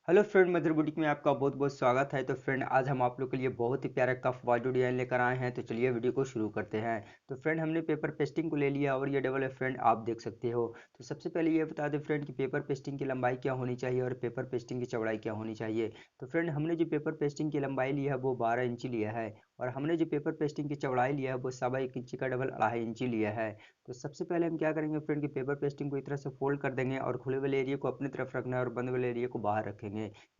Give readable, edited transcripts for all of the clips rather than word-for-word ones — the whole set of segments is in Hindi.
हेलो फ्रेंड, मदर बुटीक में आपका बहुत बहुत स्वागत है। तो फ्रेंड, आज हम आप लोग के लिए बहुत ही प्यारा कफ बाजू डिजाइन लेकर आए हैं। तो चलिए वीडियो को शुरू करते हैं। तो फ्रेंड, हमने पेपर पेस्टिंग को ले लिया और ये डबल है फ्रेंड, आप देख सकते हो। तो सबसे पहले ये बता दें फ्रेंड कि पेपर पेस्टिंग की लंबाई क्या होनी चाहिए और पेपर पेस्टिंग की चौड़ाई क्या होनी चाहिए। तो फ्रेंड, हमने जो पेपर पेस्टिंग की लंबाई लिया है वो 12 इंची लिया है, और हमने जो पेपर पेस्टिंग की चौड़ाई लिया है वो 1.25 इंची का डबल 2.5 इंची लिया है। तो सबसे पहले हम क्या करेंगे फ्रेंड कि पेपर पेस्टिंग को इस तरह से फोल्ड कर देंगे और खुले वाले एरिया को अपनी तरफ रखना है और बंद वाले एरिया को बाहर रखेंगे।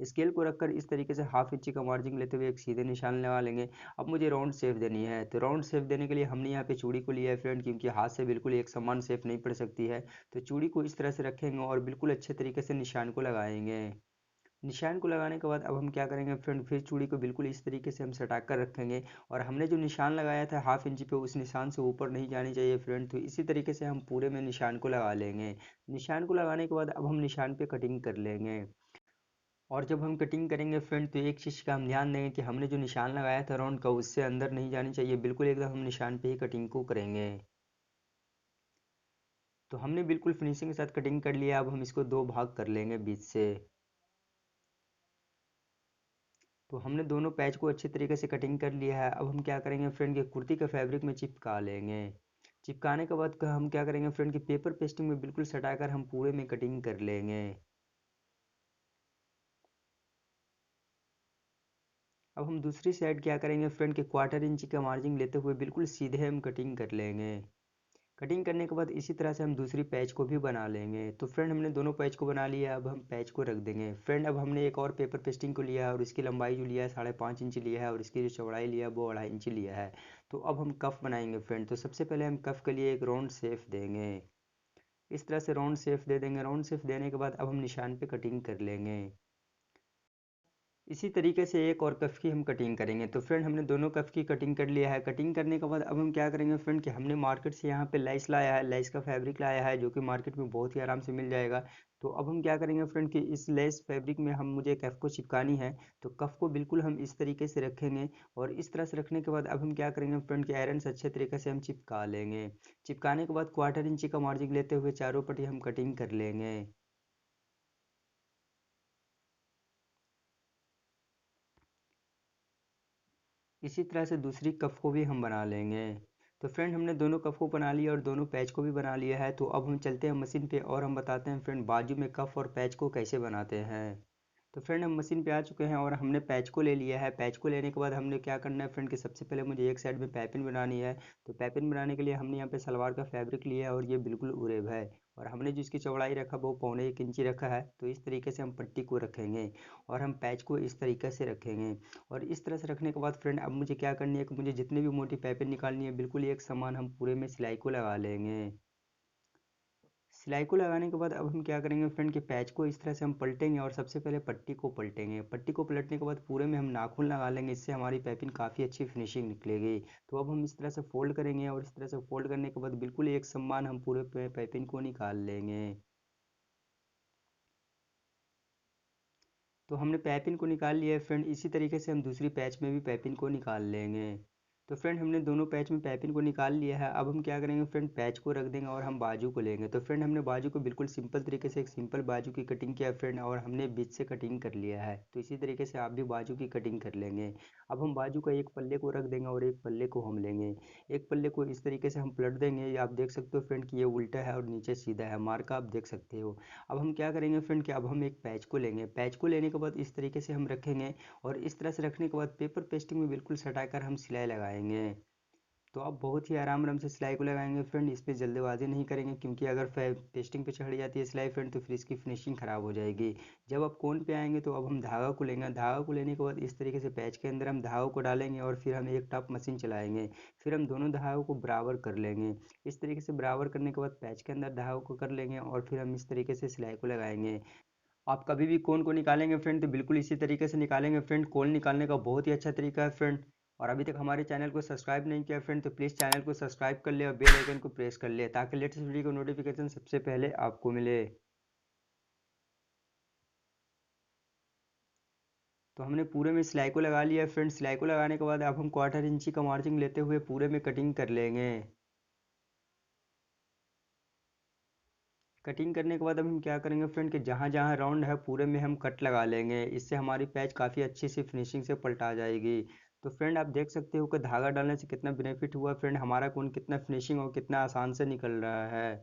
स्केल को रखकर इस तरीके से 1/2 इंची का मार्जिन लेते हुए एक सीधे निशान लगा लेंगे। अब मुझे राउंड शेप देनी है, तो राउंड शेप देने के लिए हमने यहाँ पे चूड़ी को लिया है फ्रेंड, क्योंकि हाथ से बिल्कुल एक समान शेप नहीं पड़ सकती है। तो चूड़ी को इस तरह से रखेंगे और बिल्कुल अच्छे तरीके से निशान को लगाएंगे। निशान को लगाने के बाद अब हम क्या करेंगे फ्रेंड, फिर चूड़ी को बिल्कुल इस तरीके से हम सटा कर रखेंगे। और हमने जो निशान लगाया था 1/2 इंची पे, उस निशान से ऊपर नहीं जानी चाहिए फ्रेंड। तो इसी तरीके से हम पूरे में निशान को लगा लेंगे। निशान को लगाने के बाद अब हम निशान पे कटिंग कर लेंगे। और जब हम कटिंग करेंगे फ्रेंड, तो एक चीज़ का हम ध्यान देंगे कि हमने जो निशान लगाया था राउंड का, उससे अंदर नहीं जानी चाहिए, बिल्कुल एकदम हम निशान पे ही कटिंग को करेंगे। तो हमने बिल्कुल फिनिशिंग के साथ कटिंग कर लिया। अब हम इसको दो भाग कर लेंगे बीच से। तो हमने दोनों पैच को अच्छे तरीके से कटिंग कर लिया है। अब हम क्या करेंगे फ्रेंड कि कुर्ती का फैब्रिक में चिपका लेंगे। चिपकाने के बाद हम क्या करेंगे फ्रेंड कि पेपर पेस्टिंग में बिल्कुल सटाकर हम पूरे में कटिंग कर लेंगे। अब हम दूसरी साइड क्या करेंगे फ्रेंड कि 1/4 इंची का मार्जिन लेते हुए बिल्कुल सीधे हम कटिंग कर लेंगे। कटिंग करने के बाद इसी तरह से हम दूसरी पैच को भी बना लेंगे। तो फ्रेंड, हमने दोनों पैच को बना लिया। अब हम पैच को रख देंगे फ्रेंड। अब हमने एक और पेपर पेस्टिंग को लिया है और इसकी लंबाई जो लिया है 5.5 इंची लिया है, और इसकी जो चौड़ाई लिया है वो 2.5 इंची लिया है। तो अब हम कफ बनाएंगे फ्रेंड। तो सबसे पहले हम कफ के लिए एक राउंड शेप देंगे। इस तरह से राउंड शेप दे देंगे। राउंड शेप देने के बाद अब हम निशान पे कटिंग कर लेंगे। इसी तरीके से एक और कफ की हम कटिंग करेंगे। तो फ्रेंड, हमने दोनों कफ की कटिंग कर लिया है। कटिंग करने के बाद अब हम क्या करेंगे फ्रेंड कि हमने मार्केट से यहाँ पे लेस लाया है, लेस का फैब्रिक लाया है, जो कि मार्केट में बहुत ही आराम से मिल जाएगा। तो अब हम क्या करेंगे फ्रेंड कि इस लेस फैब्रिक में हम मुझे कफ को चिपकानी है। तो कफ को बिल्कुल हम इस तरीके से रखेंगे। और इस तरह से रखने के बाद अब हम क्या करेंगे फ्रेंड कि आयरन से अच्छे तरीके से हम चिपका लेंगे। चिपकाने के बाद 1/4 इंची का मार्जिन लेते हुए चारों पट्टी हम कटिंग कर लेंगे। इसी तरह से दूसरी कफ को भी हम बना लेंगे। तो फ्रेंड, हमने दोनों कफ को बना लिया और दोनों पैच को भी बना लिया है। तो अब हम चलते हैं मशीन पे और हम बताते हैं फ्रेंड बाजू में कफ और पैच को कैसे बनाते हैं। तो फ्रेंड, हम मशीन पे आ चुके हैं और हमने पैच को ले लिया है। पैच को लेने के बाद हमने क्या करना है फ्रेंड कि सबसे पहले मुझे एक साइड में पाइपिंग बनानी है। तो पाइपिंग बनाने के लिए हमने यहाँ पे सलवार का फैब्रिक लिया है और ये बिल्कुल उरेब है। और हमने जो इसकी चौड़ाई रखा वो 1.25 इंची रखा है। तो इस तरीके से हम पट्टी को रखेंगे और हम पैच को इस तरीके से रखेंगे। और इस तरह से रखने के बाद फ्रेंड, अब मुझे क्या करनी है कि मुझे जितनी भी मोटी पाइपें निकालनी है बिल्कुल एक समान हम पूरे में सिलाई को लगा लेंगे। सिलाई को लगाने के बाद अब हम क्या करेंगे फ्रेंड कि पैच को इस तरह से हम पलटेंगे और सबसे पहले पट्टी को पलटेंगे। पट्टी को पलटने के बाद पूरे में हम नाखून लगा लेंगे। इससे हमारी पाइपिंग काफ़ी अच्छी फिनिशिंग निकलेगी। तो अब हम इस तरह से फोल्ड करेंगे और इस तरह से फोल्ड करने के बाद बिल्कुल एक समान हम पूरे पाइपिंग को निकाल लेंगे। तो हमने पाइपिंग को निकाल लिया है फ्रेंड। इसी तरीके से हम दूसरी पैच में भी पाइपिंग को निकाल लेंगे। तो फ्रेंड, हमने दोनों पैच में पाइपिंग को निकाल लिया है। अब हम क्या करेंगे फ्रेंड, पैच को रख देंगे और हम बाजू को लेंगे। तो फ्रेंड, हमने बाजू को बिल्कुल सिंपल तरीके से एक सिंपल बाजू की कटिंग किया है फ्रेंड, और हमने बीच से कटिंग कर लिया है। तो इसी तरीके से आप भी बाजू की कटिंग कर लेंगे। अब हम बाजू का एक पल्ले को रख देंगे और एक पल्ले को हम लेंगे। एक पल्ले को इस तरीके से हम पलट देंगे। ये आप देख सकते हो फ्रेंड कि ये उल्टा है और नीचे सीधा है, मार्का आप देख सकते हो। अब हम क्या करेंगे फ्रेंड कि अब हम एक पैच को लेंगे। पैच को लेने के बाद इस तरीके से हम रखेंगे। और इस तरह से रखने के बाद पेपर पेस्टिंग में बिल्कुल सटाकर हम सिलाई लगाएंगे। तो आप बहुत ही आराम आराम से सिलाई को लगाएंगे फ्रेंड। इस पे जल्दबाजी नहीं करेंगे, क्योंकि अगर पेस्टिंग पे चढ़ जाती है सिलाई फ्रेंड तो फिर इसकी फिनिशिंग ख़राब हो जाएगी। जब आप कोन पे आएंगे तो अब हम धागा को लेंगे। धागा को लेने के बाद इस तरीके से पैच के अंदर हम धागा को डालेंगे और फिर हम एक टॉप मशीन चलाएंगे। फिर हम दोनों धागों को बराबर कर लेंगे। इस तरीके से बराबर करने के बाद पैच के अंदर धागों को कर लेंगे और फिर हम इस तरीके से सिलाई को लगाएंगे। आप कभी भी कोन को निकालेंगे फ्रेंड तो बिल्कुल इसी तरीके से निकालेंगे फ्रेंड। कोन निकालने का बहुत ही अच्छा तरीका है फ्रेंड। और अभी तक हमारे चैनल को सब्सक्राइब नहीं किया फ्रेंड तो प्लीज़ चैनल को सब्सक्राइब कर ले और बेल आइकन को प्रेस कर ले, ताकि लेटेस्ट वीडियो का नोटिफिकेशन सबसे पहले आपको मिले। तो हमने पूरे में सिलाई को लगा लिया फ्रेंड। सिलाई को लगाने के बाद अब हम 1/4 इंची का मार्जिन लेते हुए पूरे में कटिंग कर लेंगे। कटिंग करने के बाद अब हम क्या करेंगे फ्रेंड कि जहाँ जहाँ राउंड है पूरे में हम कट लगा लेंगे, इससे हमारी पैच काफ़ी अच्छी सी फिनिशिंग से पलटा जाएगी। तो फ्रेंड आप देख सकते हो कि धागा डालने से कितना बेनिफिट हुआ फ्रेंड, हमारा कोन कितना फिनिशिंग और कितना आसान से निकल रहा है।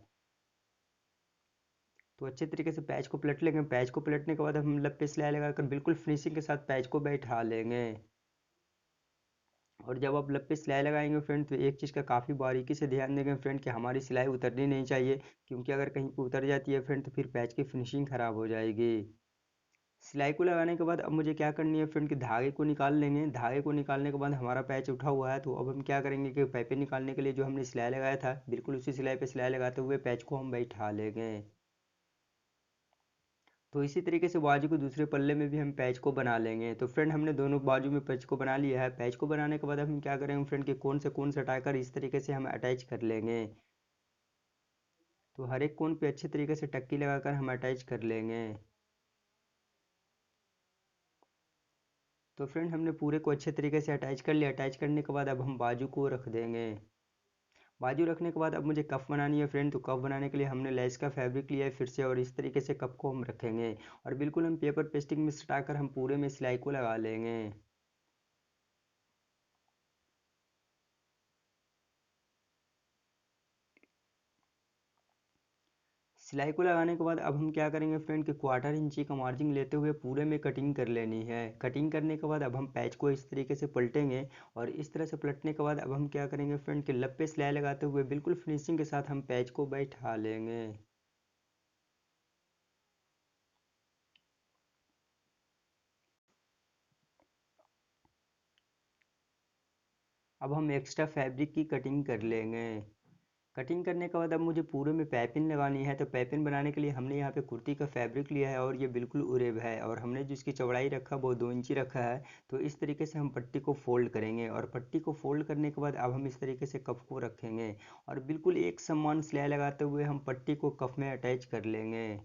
तो अच्छे तरीके से पैच को पलट लेंगे, पैच को पलटने के बाद हम लप पे सिलाई लगाकर बिल्कुल फिनिशिंग के साथ पैच को बैठा लेंगे। और जब आप लप पे सिलाई लगाएंगे फ्रेंड तो एक चीज़ का काफ़ी बारीकी से ध्यान देंगे फ्रेंड कि हमारी सिलाई उतरनी नहीं चाहिए, क्योंकि अगर कहीं पे उतर जाती है फ्रेंड तो फिर पैच की फिनिशिंग ख़राब हो जाएगी। सिलाई को लगाने के बाद अब मुझे क्या करनी है फ्रेंड कि धागे को निकाल लेंगे, धागे को निकालने के बाद हमारा पैच उठा हुआ है, तो अब हम क्या करेंगे कि पाइपिंग निकालने के लिए जो हमने सिलाई लगाया था बिल्कुल उसी सिलाई पे सिलाई लगाते हुए पैच को हम बैठा लेंगे। तो इसी तरीके से बाजू के दूसरे पल्ले में भी हम पैच को बना लेंगे। तो फ्रेंड हमने दोनों बाजू में पैच को बना लिया है, पैच को बनाने के बाद अब हम क्या करेंगे फ्रेंड कि कोन से कोन से हटाकर इस तरीके से हम अटैच कर लेंगे। तो हर एक कोन पे अच्छे तरीके से टक्की लगाकर हम अटैच कर लेंगे। तो फ्रेंड हमने पूरे को अच्छे तरीके से अटैच कर लिया, अटैच करने के बाद अब हम बाजू को रख देंगे। बाजू रखने के बाद अब मुझे कफ बनानी है फ्रेंड, तो कफ बनाने के लिए हमने लेस का फैब्रिक लिया है फिर से, और इस तरीके से कफ को हम रखेंगे और बिल्कुल हम पेपर पेस्टिंग में सटाकर हम पूरे में सिलाई को लगा लेंगे। सिलाई को लगाने के बाद अब हम क्या करेंगे फ्रेंड कि क्वार्टर इंची का मार्जिन लेते हुए पूरे में कटिंग कर लेनी है। कटिंग करने के बाद अब हम पैच को इस तरीके से पलटेंगे, और इस तरह से पलटने के बाद अब हम क्या करेंगे फ्रेंड कि लप पे सिलाई लगाते हुए बिल्कुल फिनिशिंग के साथ हम पैच को बैठा लेंगे। अब हम एक्स्ट्रा फैब्रिक की कटिंग कर लेंगे। कटिंग करने के बाद अब मुझे पूरे में पाइपिंग लगानी है, तो पाइपिंग बनाने के लिए हमने यहाँ पे कुर्ती का फैब्रिक लिया है और ये बिल्कुल उरेब है, और हमने जो इसकी चौड़ाई रखा वो 2 इंची रखा है। तो इस तरीके से हम पट्टी को फोल्ड करेंगे, और पट्टी को फोल्ड करने के बाद अब हम इस तरीके से कफ को रखेंगे, और बिल्कुल एक समान सिलाई लगाते हुए हम पट्टी को कफ में अटैच कर लेंगे।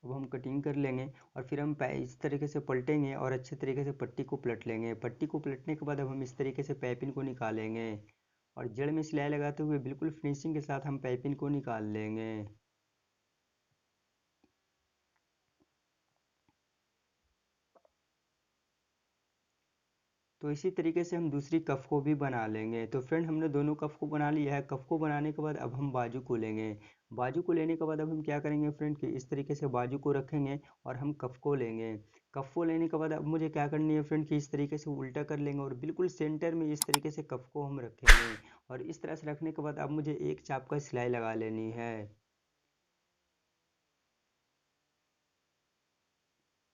अब हम कटिंग कर लेंगे, और फिर हम इस तरीके से पलटेंगे और अच्छे तरीके से पट्टी को पलट लेंगे। पट्टी को पलटने के बाद अब हम इस तरीके से पाइपिंग को निकालेंगे, और जड़ में सिलाई लगाते हुए बिल्कुल फिनिशिंग के साथ हम पाइपिंग को निकाल लेंगे। तो इसी तरीके से हम दूसरी कफ को भी बना लेंगे। तो फ्रेंड हमने दोनों कफ को बना लिया है, कफ को बनाने के बाद अब हम बाजू को लेंगे। बाजू को लेने के बाद अब हम क्या करेंगे फ्रेंड कि इस तरीके से बाजू को रखेंगे, और हम कफ को लेंगे। कफ को लेने के बाद अब मुझे क्या करनी है फ्रेंड कि इस तरीके से उल्टा कर लेंगे, और बिल्कुल सेंटर में इस तरीके से कफ को हम रखेंगे। और इस तरह से रखने के बाद अब मुझे एक चाप का सिलाई लगा लेनी है।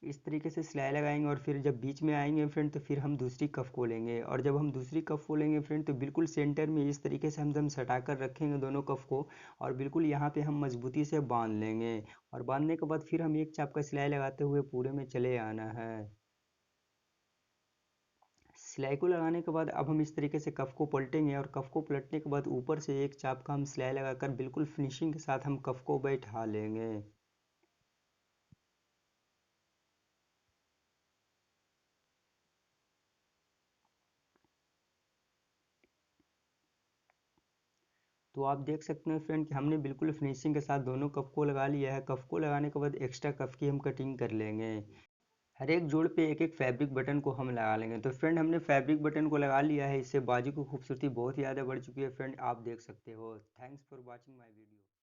इस तरीके से सिलाई लगाएंगे, और फिर जब बीच में आएंगे फ्रेंड तो फिर हम दूसरी कफ को लेंगे, और जब हम दूसरी कफ को लेंगे फ्रेंड तो बिल्कुल सेंटर में इस तरीके से हम सटा कर रखेंगे दोनों कफ को, और बिल्कुल यहाँ पे हम मजबूती से बांध लेंगे। और बांधने के बाद फिर हम एक चाप का सिलाई लगाते हुए पूरे में चले आना है। सिलाई को लगाने के बाद अब हम इस तरीके से कफ को पलटेंगे, और कफ को पलटने के बाद ऊपर से एक चाप का हम सिलाई लगाकर बिल्कुल फिनिशिंग के साथ हम कफ को बैठा लेंगे। तो आप देख सकते हैं फ्रेंड कि हमने बिल्कुल फिनिशिंग के साथ दोनों कप को लगा लिया है। कप को लगाने के बाद एक्स्ट्रा कप की हम कटिंग कर लेंगे। हर एक जोड़ पे एक एक फैब्रिक बटन को हम लगा लेंगे। तो फ्रेंड हमने फैब्रिक बटन को लगा लिया है, इससे बाजू की खूबसूरती बहुत ज़्यादा बढ़ चुकी है फ्रेंड, आप देख सकते हो। Thanks for watching my video.